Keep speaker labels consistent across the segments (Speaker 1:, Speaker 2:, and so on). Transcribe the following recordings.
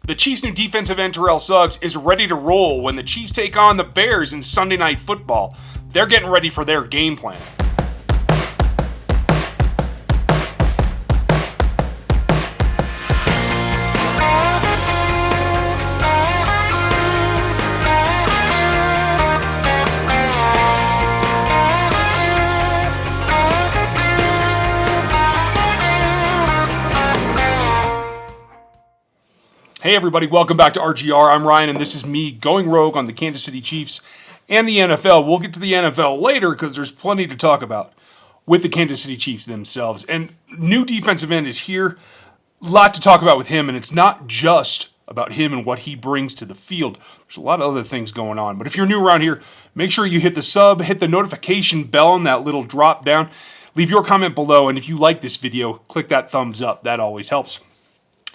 Speaker 1: The Chiefs' new defensive end Terrell Suggs is ready to roll when the Chiefs take on the Bears in Sunday Night Football. They're getting ready for their game plan. Hey everybody, welcome back to RGR. I'm Ryan, and this is me going rogue on the Kansas City Chiefs and the NFL. We'll get to the NFL later because there's plenty to talk about with the Kansas City Chiefs themselves. And new defensive end is here. A lot to talk about with him, and it's not just about him and what he brings to the field. There's a lot of other things going on. But if you're new around here, make sure you hit the sub, hit the notification bell on that little drop down. Leave your comment below, and if you like this video, click that thumbs up. That always helps.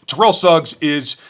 Speaker 1: Terrell Suggs is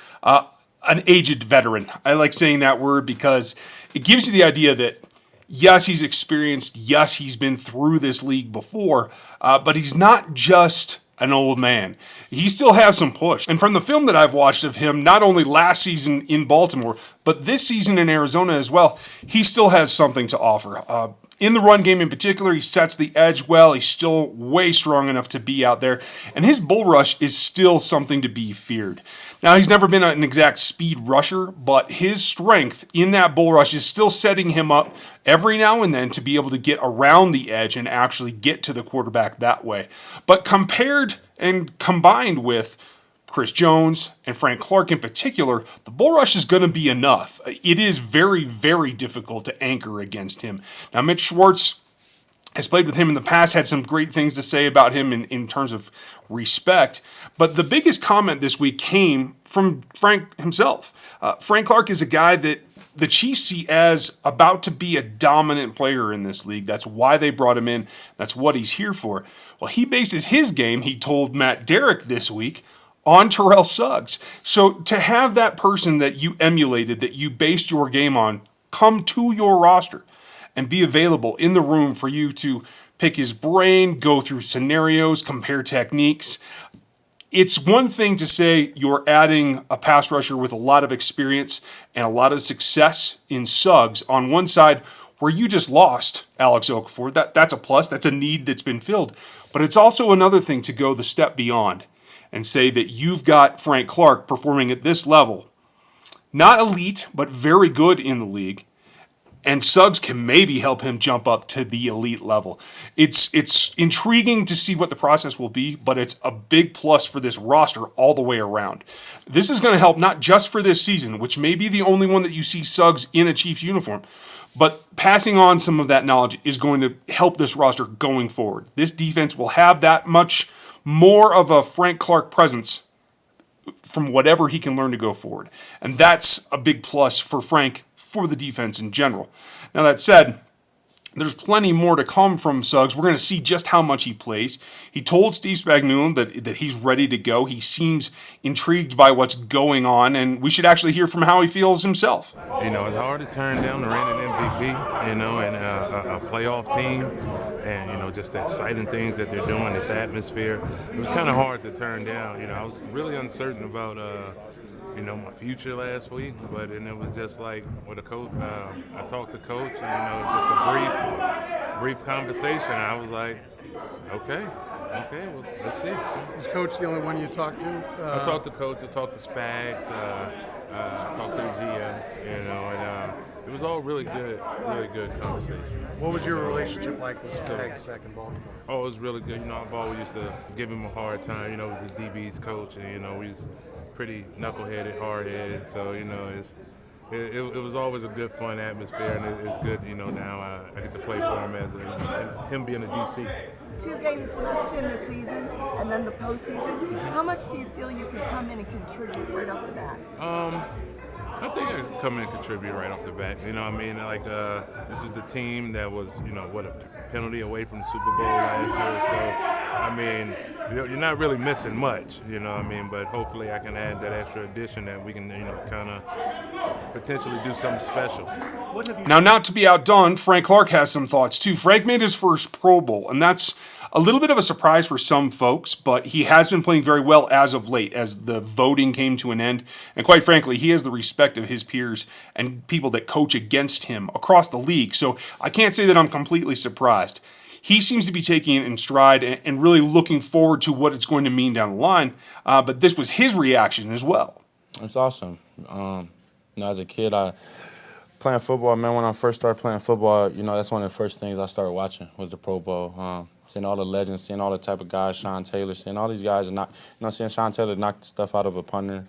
Speaker 1: an aged veteran. I like saying that word because it gives you the idea that, yes, he's experienced, yes, he's been through this league before, but he's not just an old man. He still has some push. And from the film that I've watched of him, not only last season in Baltimore, but this season in Arizona as well, he still has something to offer. In the run game in particular, he sets the edge well. He's still way strong enough to be out there. And his bull rush is still something to be feared. Now, he's never been an exact speed rusher, but his strength in that bull rush is still setting him up every now and then to be able to get around the edge and actually get to the quarterback that way. But compared and combined with Chris Jones and Frank Clark in particular, the bull rush is going to be enough. It is very, very difficult to anchor against him. Now, Mitch Schwartz has played with him in the past, had some great things to say about him in terms of respect. But the biggest comment this week came from Frank himself. Frank Clark is a guy that the Chiefs see as about to be a dominant player in this league. That's why they brought him in. That's what he's here for. Well, he bases his game, he told Matt Derrick this week, on Terrell Suggs. So to have that person that you emulated, that you based your game on, come to your roster and be available in the room for you to pick his brain, go through scenarios, compare techniques. It's one thing to say you're adding a pass rusher with a lot of experience and a lot of success in Suggs on one side where you just lost Alex Okafor. That's a plus. That's a need that's been filled. But it's also another thing to go the step beyond and say that you've got Frank Clark performing at this level. Not elite, but very good in the league. And Suggs can maybe help him jump up to the elite level. It's intriguing to see what the process will be, but it's a big plus for this roster all the way around. This is going to help not just for this season, which may be the only one that you see Suggs in a Chiefs uniform, but passing on some of that knowledge is going to help this roster going forward. This defense will have that much more of a Frank Clark presence from whatever he can learn to go forward. And that's a big plus for Frank, for the defense in general. Now, that said, there's plenty more to come from Suggs. We're going to see just how much he plays. He told Steve Spagnuolo that he's ready to go. He seems intrigued by what's going on, and we should actually hear from how he feels himself.
Speaker 2: You know, it's hard to turn down the reigning MVP, you know, and a playoff team, and, you know, just the exciting things that they're doing, this atmosphere. It was kind of hard to turn down. You know, I was really uncertain about you know, my future last week, but then it was just like with a coach. I talked to coach, and, you know, just a brief conversation. I was like, okay, well, let's see.
Speaker 3: Was Coach the only one you talked to?
Speaker 2: I talked to Coach. I talked to Spags. I talked to the GM. You know, and it was all really good conversation.
Speaker 3: What was your relationship like with Spags back in Baltimore?
Speaker 2: Oh, it was really good. You know, I've always used to give him a hard time. You know, he was the DB's coach, and, you know, he's pretty knuckleheaded, hard-headed, so, you know, it was always a good, fun atmosphere, and it's good, you know, now I get to play for him as him being a DC.
Speaker 4: 2 games left in the season, and then the postseason. How much do you feel you can come in and contribute right off the bat?
Speaker 2: I think I can come in and contribute right off the bat. You know what I mean? Like, this was the team that was, you know, a penalty away from the Super Bowl last year. So, I mean, you're not really missing much, you know what I mean? But hopefully I can add that extra addition that we can, you know, kind of potentially do something special.
Speaker 1: Now, not to be outdone, Frank Clark has some thoughts too. Frank made his first Pro Bowl, and that's a little bit of a surprise for some folks, but he has been playing very well as of late, as the voting came to an end. And quite frankly, he has the respect of his peers and people that coach against him across the league. So I can't say that I'm completely surprised. He seems to be taking it in stride and really looking forward to what it's going to mean down the line. But this was his reaction as well.
Speaker 5: It's awesome. As a kid, playing football, man, when I first started playing football, that's one of the first things I started watching was the Pro Bowl. Seeing all the legends, seeing all the type of guys, Sean Taylor, seeing all these guys, seeing Sean Taylor knock the stuff out of a punter,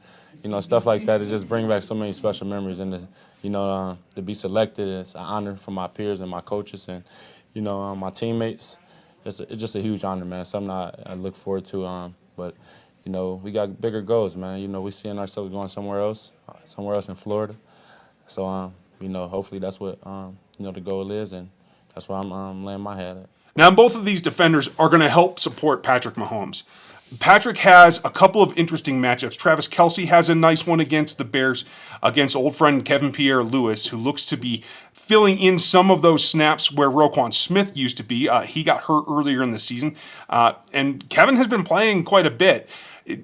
Speaker 5: stuff like that. It just brings back so many special memories. And, to be selected, it's an honor for my peers and my coaches and, my teammates. It's just a huge honor, man, something I look forward to. But, we got bigger goals, man. We seeing ourselves going somewhere else in Florida. So, hopefully that's what, the goal is, and that's where I'm laying my head at.
Speaker 1: Now, both of these defenders are going to help support Patrick Mahomes. Patrick has a couple of interesting matchups. Travis Kelce has a nice one against the Bears, against old friend Kevin Pierre-Louis, who looks to be filling in some of those snaps where Roquan Smith used to be. He got hurt earlier in the season, and Kevin has been playing quite a bit.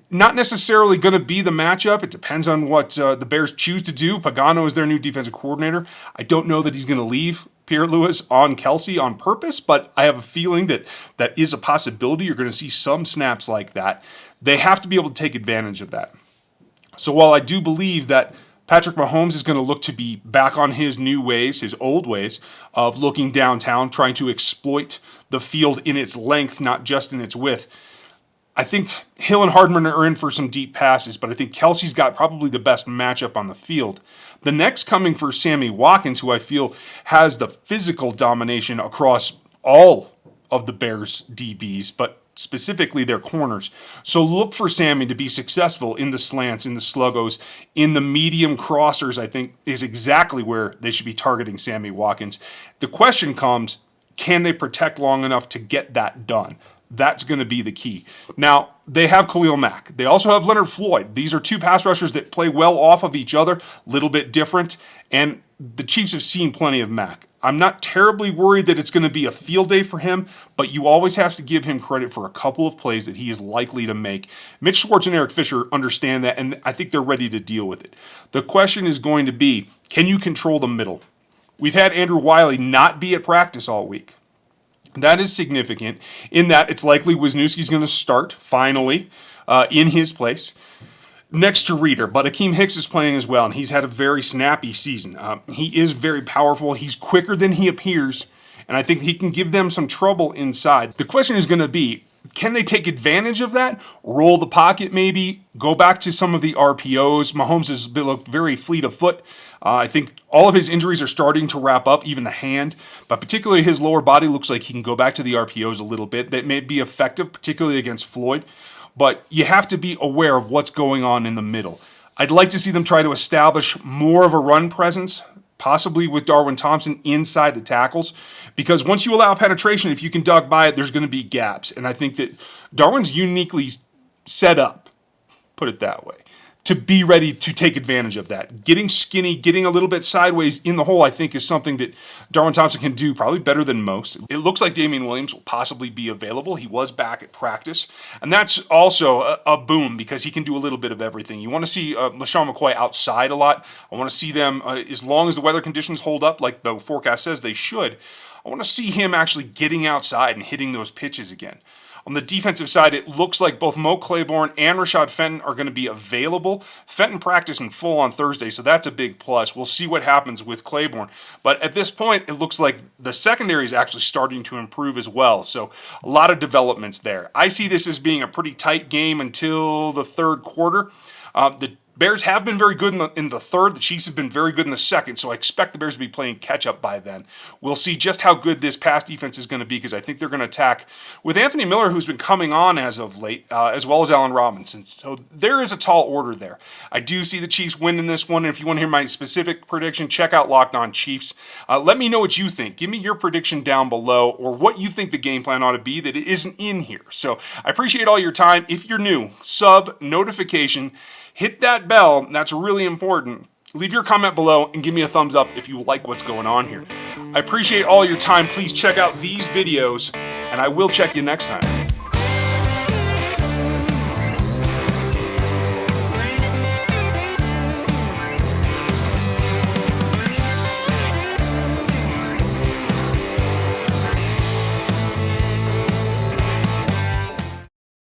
Speaker 1: Not necessarily going to be the matchup. It depends on what the Bears choose to do. Pagano is their new defensive coordinator. I don't know that he's going to leave Pierre-Louis on Kelce on purpose, but I have a feeling that that is a possibility. You're going to see some snaps like that. They have to be able to take advantage of that. So while I do believe that Patrick Mahomes is going to look to be back on his new ways, his old ways of looking downtown, trying to exploit the field in its length, not just in its width, I think Hill and Hardman are in for some deep passes, but I think Kelce's got probably the best matchup on the field. The next coming for Sammy Watkins, who I feel has the physical domination across all of the Bears' DBs, but specifically their corners. So look for Sammy to be successful in the slants, in the sluggos, in the medium crossers, I think is exactly where they should be targeting Sammy Watkins. The question comes, can they protect long enough to get that done? That's going to be the key. Now, they have Khalil Mack. They also have Leonard Floyd. These are two pass rushers that play well off of each other, a little bit different, and the Chiefs have seen plenty of Mack. I'm not terribly worried that it's going to be a field day for him, but you always have to give him credit for a couple of plays that he is likely to make. Mitch Schwartz and Eric Fisher understand that, and I think they're ready to deal with it. The question is going to be, can you control the middle? We've had Andrew Wiley not be at practice all week. That is significant in that it's likely Wisniewski's going to start, finally, in his place, next to Reeder. But Akeem Hicks is playing as well, and he's had a very snappy season. He is very powerful. He's quicker than he appears, and I think he can give them some trouble inside. The question is going to be, can they take advantage of that? Roll the pocket maybe? Go back to some of the RPOs. Mahomes has looked very fleet of foot. I think all of his injuries are starting to wrap up, even the hand. But particularly his lower body looks like he can go back to the RPOs a little bit. That may be effective, particularly against Floyd. But you have to be aware of what's going on in the middle. I'd like to see them try to establish more of a run presence, possibly with Darwin Thompson inside the tackles. Because once you allow penetration, if you can duck by it, there's going to be gaps. And I think that Darwin's uniquely set up, put it that way, to be ready to take advantage of that. Getting skinny, getting a little bit sideways in the hole, I think is something that Darwin Thompson can do probably better than most. It looks like Damian Williams will possibly be available. He was back at practice. And that's also a boom because he can do a little bit of everything. You want to see LaShawn McCoy outside a lot. I want to see them, as long as the weather conditions hold up like the forecast says they should, I want to see him actually getting outside and hitting those pitches again. On the defensive side, it looks like both Mo Claiborne and Rashad Fenton are going to be available. Fenton practiced in full on Thursday, so that's a big plus. We'll see what happens with Claiborne. But at this point, it looks like the secondary is actually starting to improve as well. So a lot of developments there. I see this as being a pretty tight game until the third quarter. The Bears have been very good in the third. The Chiefs have been very good in the second, so I expect the Bears to be playing catch-up by then. We'll see just how good this pass defense is going to be because I think they're going to attack with Anthony Miller, who's been coming on as of late, as well as Allen Robinson. So there is a tall order there. I do see the Chiefs winning this one, and if you want to hear my specific prediction, check out Locked On Chiefs. Let me know what you think. Give me your prediction down below or what you think the game plan ought to be that it isn't in here. So I appreciate all your time. If you're new, sub, notification, hit that bell. That's really important. Leave your comment below and give me a thumbs up if you like what's going on here. I appreciate all your time. Please check out these videos and I will check you next time.